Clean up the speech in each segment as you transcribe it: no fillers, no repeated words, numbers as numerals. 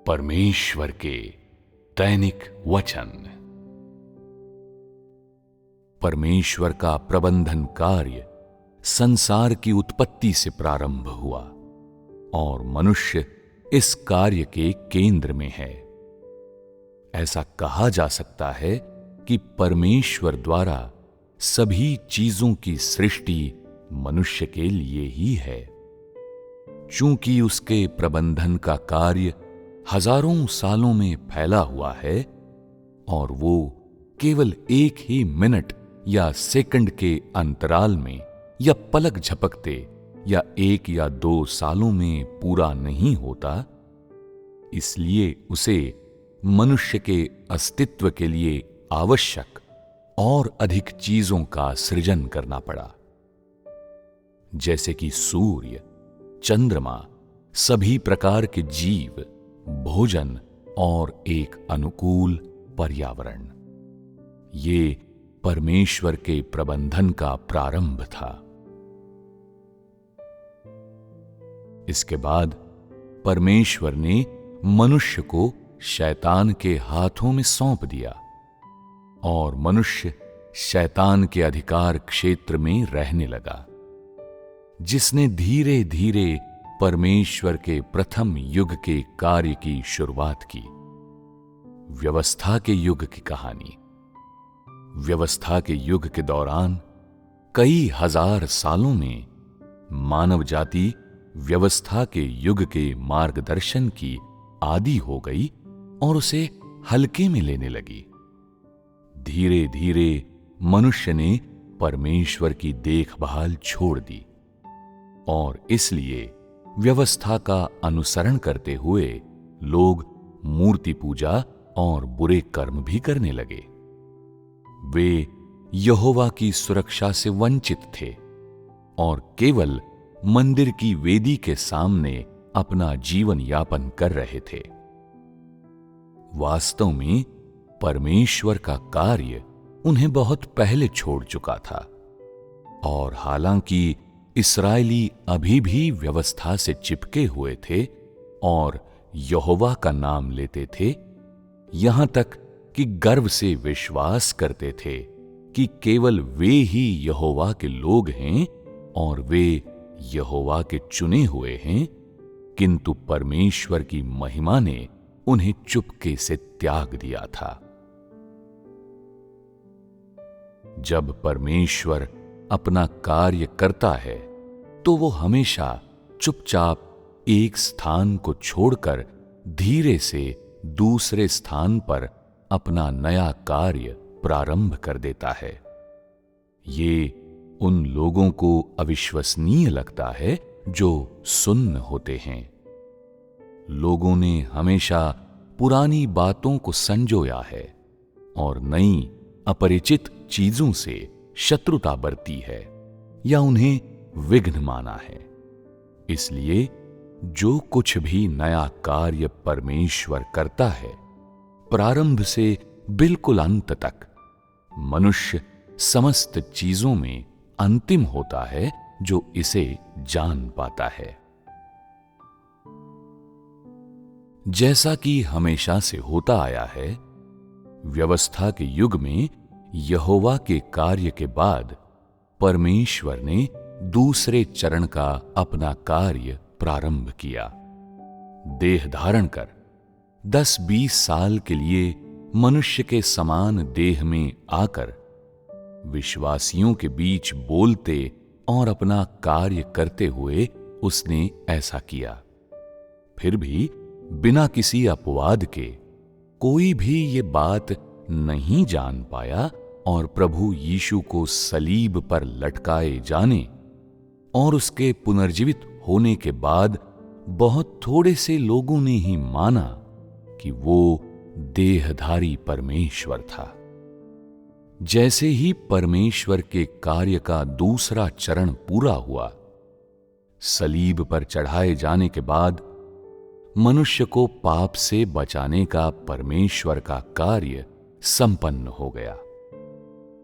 परमेश्वर के दैनिक वचन। परमेश्वर का प्रबंधन कार्य संसार की उत्पत्ति से प्रारंभ हुआ और मनुष्य इस कार्य के केंद्र में है। ऐसा कहा जा सकता है कि परमेश्वर द्वारा सभी चीजों की सृष्टि मनुष्य के लिए ही है। चूंकि उसके प्रबंधन का कार्य हजारों सालों में फैला हुआ है और वो केवल एक ही मिनट या सेकंड के अंतराल में या पलक झपकते या 1 या 2 सालों में पूरा नहीं होता, इसलिए उसे मनुष्य के अस्तित्व के लिए आवश्यक और अधिक चीजों का सृजन करना पड़ा, जैसे कि सूर्य, चंद्रमा, सभी प्रकार के जीव, भोजन और एक अनुकूल पर्यावरण। ये परमेश्वर के प्रबंधन का प्रारंभ था। इसके बाद परमेश्वर ने मनुष्य को शैतान के हाथों में सौंप दिया और मनुष्य शैतान के अधिकार क्षेत्र में रहने लगा, जिसने धीरे धीरे परमेश्वर के प्रथम युग के कार्य की शुरुआत की। व्यवस्था के युग की कहानी। व्यवस्था के युग के दौरान कई हजार सालों में मानव जाति व्यवस्था के युग के मार्गदर्शन की आदी हो गई और उसे हल्के में लेने लगी। धीरे धीरे मनुष्य ने परमेश्वर की देखभाल छोड़ दी और इसलिए व्यवस्था का अनुसरण करते हुए लोग मूर्ति पूजा और बुरे कर्म भी करने लगे। वे यहोवा की सुरक्षा से वंचित थे और केवल मंदिर की वेदी के सामने अपना जीवन यापन कर रहे थे। वास्तव में परमेश्वर का कार्य उन्हें बहुत पहले छोड़ चुका था और हालांकि इस्राएली अभी भी व्यवस्था से चिपके हुए थे और यहोवा का नाम लेते थे, यहां तक कि गर्व से विश्वास करते थे कि केवल वे ही यहोवा के लोग हैं और वे यहोवा के चुने हुए हैं, किंतु परमेश्वर की महिमा ने उन्हें चुपके से त्याग दिया था। जब परमेश्वर अपना कार्य करता है तो वो हमेशा चुपचाप एक स्थान को छोड़कर धीरे से दूसरे स्थान पर अपना नया कार्य प्रारंभ कर देता है। ये उन लोगों को अविश्वसनीय लगता है जो सुन्न होते हैं। लोगों ने हमेशा पुरानी बातों को संजोया है और नई अपरिचित चीजों से शत्रुता बरती है या उन्हें विघ्न माना है। इसलिए जो कुछ भी नया कार्य परमेश्वर करता है, प्रारंभ से बिल्कुल अंत तक मनुष्य समस्त चीजों में अंतिम होता है जो इसे जान पाता है। जैसा कि हमेशा से होता आया है, व्यवस्था के युग में यहोवा के कार्य के बाद परमेश्वर ने दूसरे चरण का अपना कार्य प्रारंभ किया। देह धारण कर 10-20 साल के लिए मनुष्य के समान देह में आकर विश्वासियों के बीच बोलते और अपना कार्य करते हुए उसने ऐसा किया। फिर भी बिना किसी अपवाद के कोई भी ये बात नहीं जान पाया और प्रभु यीशु को सलीब पर लटकाए जाने और उसके पुनर्जीवित होने के बाद बहुत थोड़े से लोगों ने ही माना कि वो देहधारी परमेश्वर था। जैसे ही परमेश्वर के कार्य का दूसरा चरण पूरा हुआ, सलीब पर चढ़ाए जाने के बाद मनुष्य को पाप से बचाने का परमेश्वर का कार्य संपन्न हो गया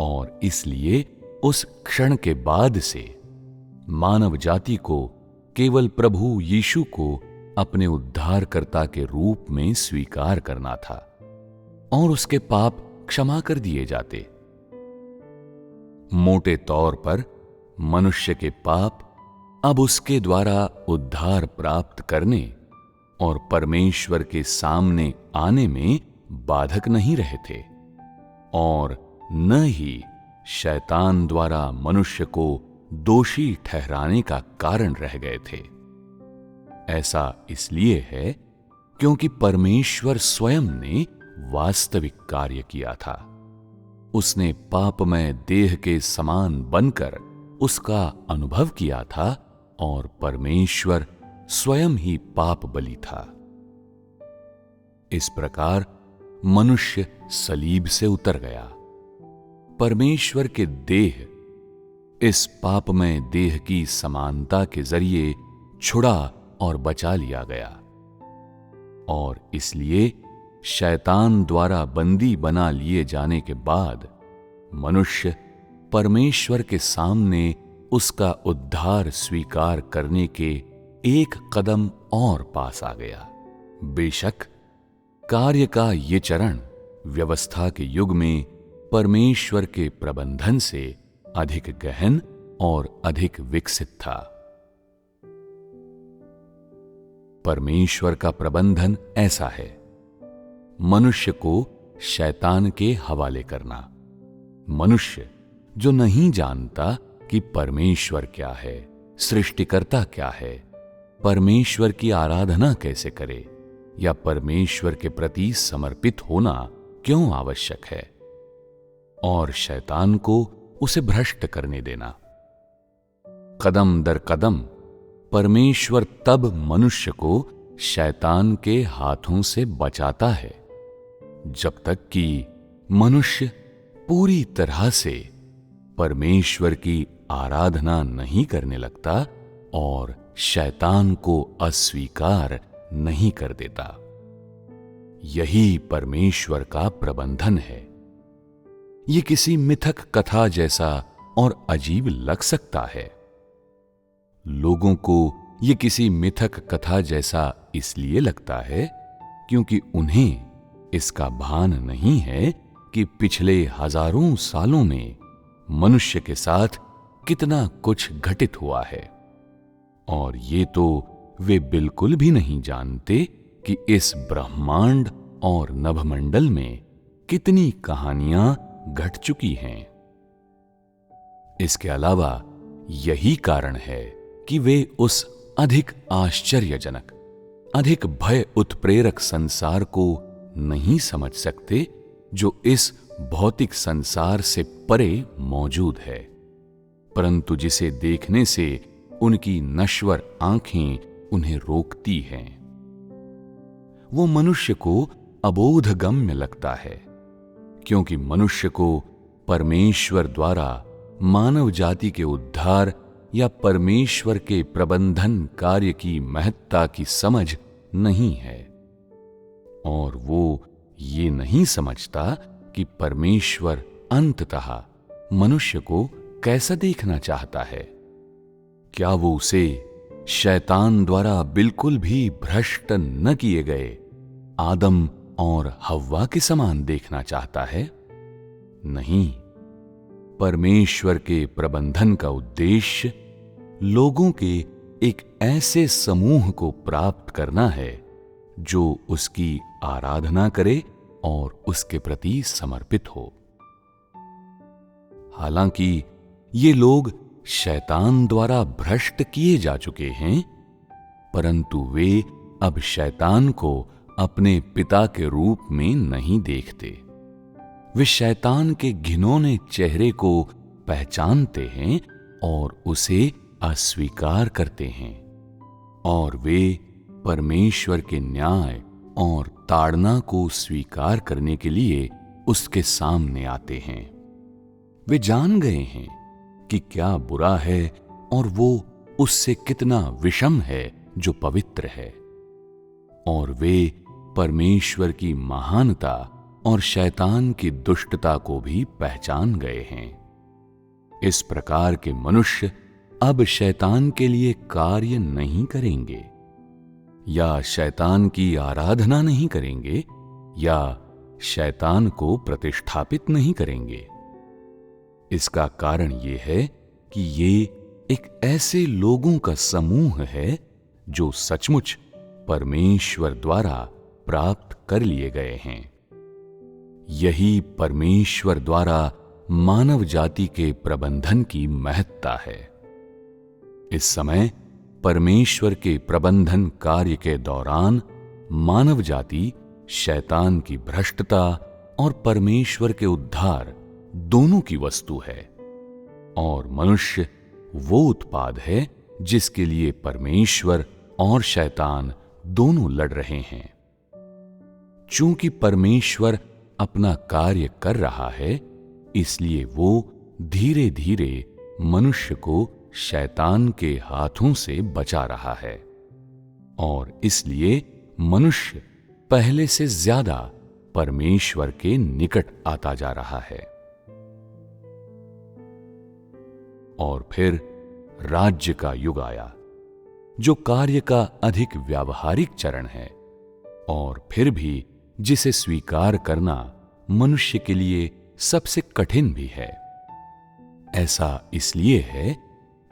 और इसलिए उस क्षण के बाद से मानव जाति को केवल प्रभु यीशु को अपने उद्धारकर्ता के रूप में स्वीकार करना था और उसके पाप क्षमा कर दिए जाते। मोटे तौर पर मनुष्य के पाप अब उसके द्वारा उद्धार प्राप्त करने और परमेश्वर के सामने आने में बाधक नहीं रहे थे और न ही शैतान द्वारा मनुष्य को दोषी ठहराने का कारण रह गए थे। ऐसा इसलिए है क्योंकि परमेश्वर स्वयं ने वास्तविक कार्य किया था। उसने पापमय देह के समान बनकर उसका अनुभव किया था और परमेश्वर स्वयं ही पाप बलि था। इस प्रकार मनुष्य सलीब से उतर गया। परमेश्वर के देह इस पापमय देह की समानता के जरिए छुड़ा और बचा लिया गया और इसलिए शैतान द्वारा बंदी बना लिए जाने के बाद मनुष्य परमेश्वर के सामने उसका उद्धार स्वीकार करने के एक कदम और पास आ गया। बेशक कार्य का ये चरण व्यवस्था के युग में परमेश्वर के प्रबंधन से अधिक गहन और अधिक विकसित था। परमेश्वर का प्रबंधन ऐसा है: मनुष्य को शैतान के हवाले करना। मनुष्य जो नहीं जानता कि परमेश्वर क्या है, सृष्टिकर्ता क्या है, परमेश्वर की आराधना कैसे करे या परमेश्वर के प्रति समर्पित होना क्यों आवश्यक है, और शैतान को उसे भ्रष्ट करने देना। कदम दर कदम परमेश्वर तब मनुष्य को शैतान के हाथों से बचाता है जब तक कि मनुष्य पूरी तरह से परमेश्वर की आराधना नहीं करने लगता और शैतान को अस्वीकार नहीं कर देता। यही परमेश्वर का प्रबंधन है। ये किसी मिथक कथा जैसा और अजीब लग सकता है। लोगों को ये किसी मिथक कथा जैसा इसलिए लगता है क्योंकि उन्हें इसका भान नहीं है कि पिछले हजारों सालों में मनुष्य के साथ कितना कुछ घटित हुआ है, और ये तो वे बिल्कुल भी नहीं जानते कि इस ब्रह्मांड और नभमंडल में कितनी कहानियां घट चुकी हैं। इसके अलावा यही कारण है कि वे उस अधिक आश्चर्यजनक, अधिक भय उत्प्रेरक संसार को नहीं समझ सकते जो इस भौतिक संसार से परे मौजूद है, परंतु जिसे देखने से उनकी नश्वर आंखें उन्हें रोकती हैं। वो मनुष्य को अबोधगम्य लगता है क्योंकि मनुष्य को परमेश्वर द्वारा मानव जाति के उद्धार या परमेश्वर के प्रबंधन कार्य की महत्ता की समझ नहीं है, और वो ये नहीं समझता कि परमेश्वर अंततः मनुष्य को कैसा देखना चाहता है। क्या वो उसे शैतान द्वारा बिल्कुल भी भ्रष्ट न किए गए आदम और हव्वा के समान देखना चाहता है? नहीं, परमेश्वर के प्रबंधन का उद्देश्य लोगों के एक ऐसे समूह को प्राप्त करना है जो उसकी आराधना करे और उसके प्रति समर्पित हो। हालांकि ये लोग शैतान द्वारा भ्रष्ट किए जा चुके हैं, परंतु वे अब शैतान को अपने पिता के रूप में नहीं देखते। वे शैतान के घिनौने चेहरे को पहचानते हैं और उसे अस्वीकार करते हैं, और वे परमेश्वर के न्याय और ताड़ना को स्वीकार करने के लिए उसके सामने आते हैं। वे जान गए हैं कि क्या बुरा है और वो उससे कितना विषम है जो पवित्र है, और वे परमेश्वर की महानता और शैतान की दुष्टता को भी पहचान गए हैं। इस प्रकार के मनुष्य अब शैतान के लिए कार्य नहीं करेंगे। या शैतान की आराधना नहीं करेंगे या शैतान को प्रतिष्ठापित नहीं करेंगे। इसका कारण यह है कि ये एक ऐसे लोगों का समूह है जो सचमुच परमेश्वर द्वारा प्राप्त कर लिए गए हैं। यही परमेश्वर द्वारा मानव जाति के प्रबंधन की महत्ता है। इस समय परमेश्वर के प्रबंधन कार्य के दौरान मानव जाति शैतान की भ्रष्टता और परमेश्वर के उद्धार दोनों की वस्तु है, और मनुष्य वो उत्पाद है जिसके लिए परमेश्वर और शैतान दोनों लड़ रहे हैं। चूंकि परमेश्वर अपना कार्य कर रहा है, इसलिए वो धीरे धीरे मनुष्य को शैतान के हाथों से बचा रहा है, और इसलिए मनुष्य पहले से ज्यादा परमेश्वर के निकट आता जा रहा है। और फिर राज्य का युग आया, जो कार्य का अधिक व्यावहारिक चरण है, और फिर भी जिसे स्वीकार करना मनुष्य के लिए सबसे कठिन भी है। ऐसा इसलिए है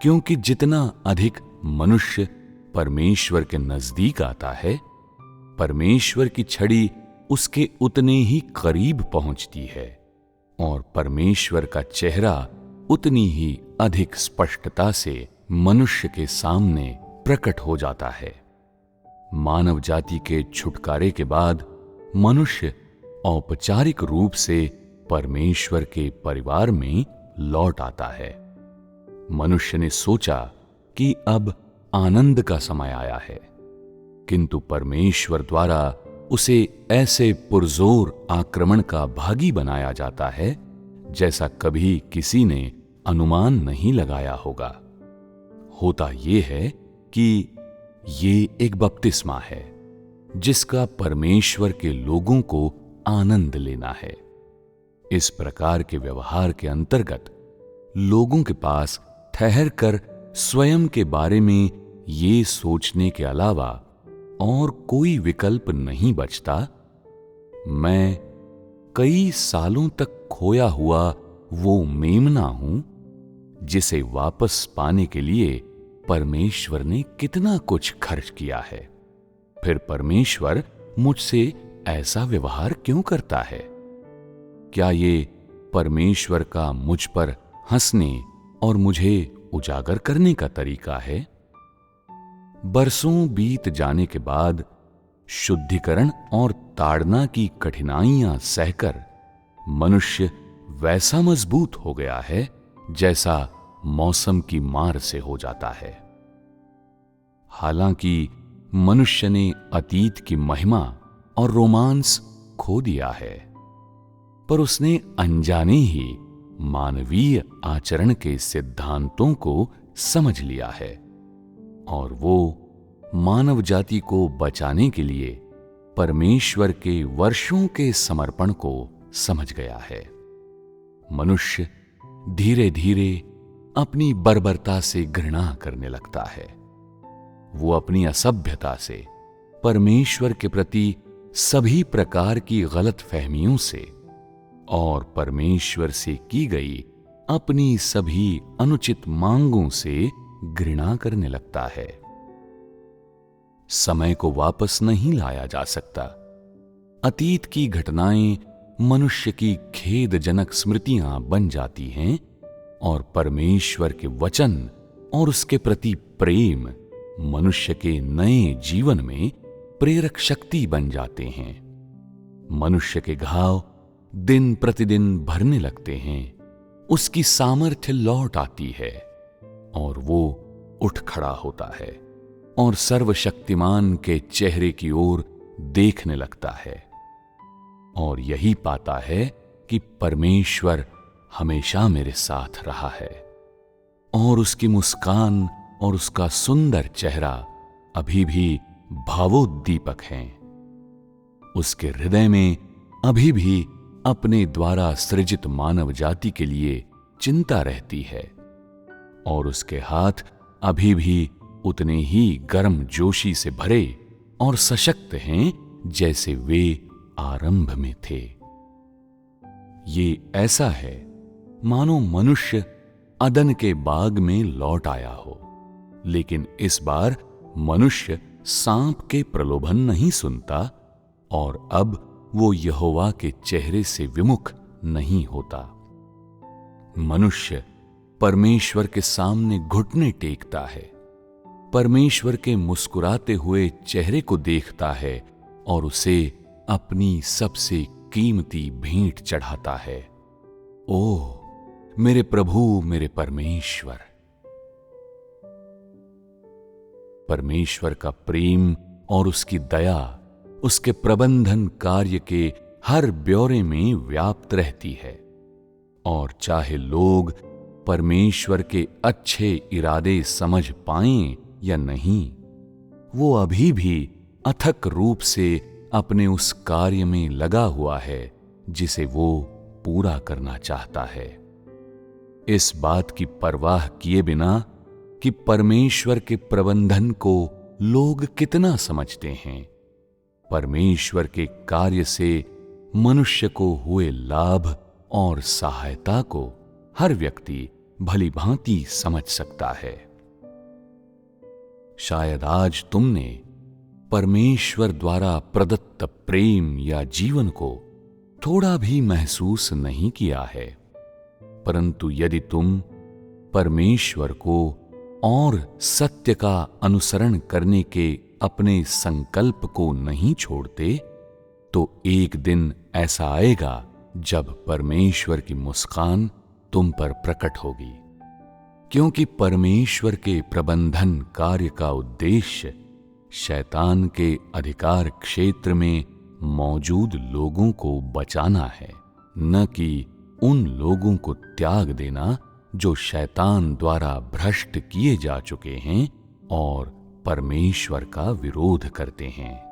क्योंकि जितना अधिक मनुष्य परमेश्वर के नजदीक आता है, परमेश्वर की छड़ी उसके उतने ही करीब पहुंचती है, और परमेश्वर का चेहरा उतनी ही अधिक स्पष्टता से मनुष्य के सामने प्रकट हो जाता है। मानव जाति के छुटकारे के बाद मनुष्य औपचारिक रूप से परमेश्वर के परिवार में लौट आता है। मनुष्य ने सोचा कि अब आनंद का समय आया है, किंतु परमेश्वर द्वारा उसे ऐसे पुरजोर आक्रमण का भागी बनाया जाता है जैसा कभी किसी ने अनुमान नहीं लगाया होगा। होता यह है कि ये एक बपतिस्मा है जिसका परमेश्वर के लोगों को आनंद लेना है। इस प्रकार के व्यवहार के अंतर्गत लोगों के पास ठहर कर स्वयं के बारे में ये सोचने के अलावा और कोई विकल्प नहीं बचता, मैं कई सालों तक खोया हुआ वो मेमना हूं जिसे वापस पाने के लिए परमेश्वर ने कितना कुछ खर्च किया है। फिर परमेश्वर मुझसे ऐसा व्यवहार क्यों करता है? क्या ये परमेश्वर का मुझ पर हंसने और मुझे उजागर करने का तरीका है? बरसों बीत जाने के बाद शुद्धिकरण और ताड़ना की कठिनाइयां सहकर मनुष्य वैसा मजबूत हो गया है जैसा मौसम की मार से हो जाता है। हालांकि मनुष्य ने अतीत की महिमा और रोमांस खो दिया है, पर उसने अनजाने ही मानवीय आचरण के सिद्धांतों को समझ लिया है, और वो मानव जाति को बचाने के लिए परमेश्वर के वर्षों के समर्पण को समझ गया है। मनुष्य धीरे धीरे अपनी बर्बरता से घृणा करने लगता है। वो अपनी असभ्यता से, परमेश्वर के प्रति सभी प्रकार की गलतफहमियों से और परमेश्वर से की गई अपनी सभी अनुचित मांगों से घृणा करने लगता है। समय को वापस नहीं लाया जा सकता। अतीत की घटनाएं मनुष्य की खेदजनक स्मृतियां बन जाती हैं, और परमेश्वर के वचन और उसके प्रति प्रेम मनुष्य के नए जीवन में प्रेरक शक्ति बन जाते हैं। मनुष्य के घाव दिन प्रतिदिन भरने लगते हैं, उसकी सामर्थ्य लौट आती है, और वो उठ खड़ा होता है और सर्वशक्तिमान के चेहरे की ओर देखने लगता है, और यही पाता है कि परमेश्वर हमेशा मेरे साथ रहा है, और उसकी मुस्कान और उसका सुंदर चेहरा अभी भी भावोद्दीपक हैं। उसके हृदय में अभी भी अपने द्वारा सृजित मानव जाति के लिए चिंता रहती है, और उसके हाथ अभी भी उतने ही गर्म जोशी से भरे और सशक्त हैं जैसे वे आरंभ में थे। ये ऐसा है मानो मनुष्य अदन के बाग में लौट आया हो, लेकिन इस बार मनुष्य सांप के प्रलोभन नहीं सुनता और अब वो यहोवा के चेहरे से विमुख नहीं होता। मनुष्य परमेश्वर के सामने घुटने टेकता है, परमेश्वर के मुस्कुराते हुए चेहरे को देखता है और उसे अपनी सबसे कीमती भेंट चढ़ाता है। ओह मेरे प्रभु, मेरे परमेश्वर! परमेश्वर का प्रेम और उसकी दया उसके प्रबंधन कार्य के हर ब्यौरे में व्याप्त रहती है, और चाहे लोग परमेश्वर के अच्छे इरादे समझ पाएं या नहीं, वो अभी भी अथक रूप से अपने उस कार्य में लगा हुआ है जिसे वो पूरा करना चाहता है। इस बात की परवाह किए बिना कि परमेश्वर के प्रबंधन को लोग कितना समझते हैं, परमेश्वर के कार्य से मनुष्य को हुए लाभ और सहायता को हर व्यक्ति भली भांति समझ सकता है। शायद आज तुमने परमेश्वर द्वारा प्रदत्त प्रेम या जीवन को थोड़ा भी महसूस नहीं किया है, परंतु यदि तुम परमेश्वर को और सत्य का अनुसरण करने के अपने संकल्प को नहीं छोड़ते, तो एक दिन ऐसा आएगा जब परमेश्वर की मुस्कान तुम पर प्रकट होगी, क्योंकि परमेश्वर के प्रबंधन कार्य का उद्देश्य शैतान के अधिकार क्षेत्र में मौजूद लोगों को बचाना है, न कि उन लोगों को त्याग देना जो शैतान द्वारा भ्रष्ट किए जा चुके हैं और परमेश्वर का विरोध करते हैं।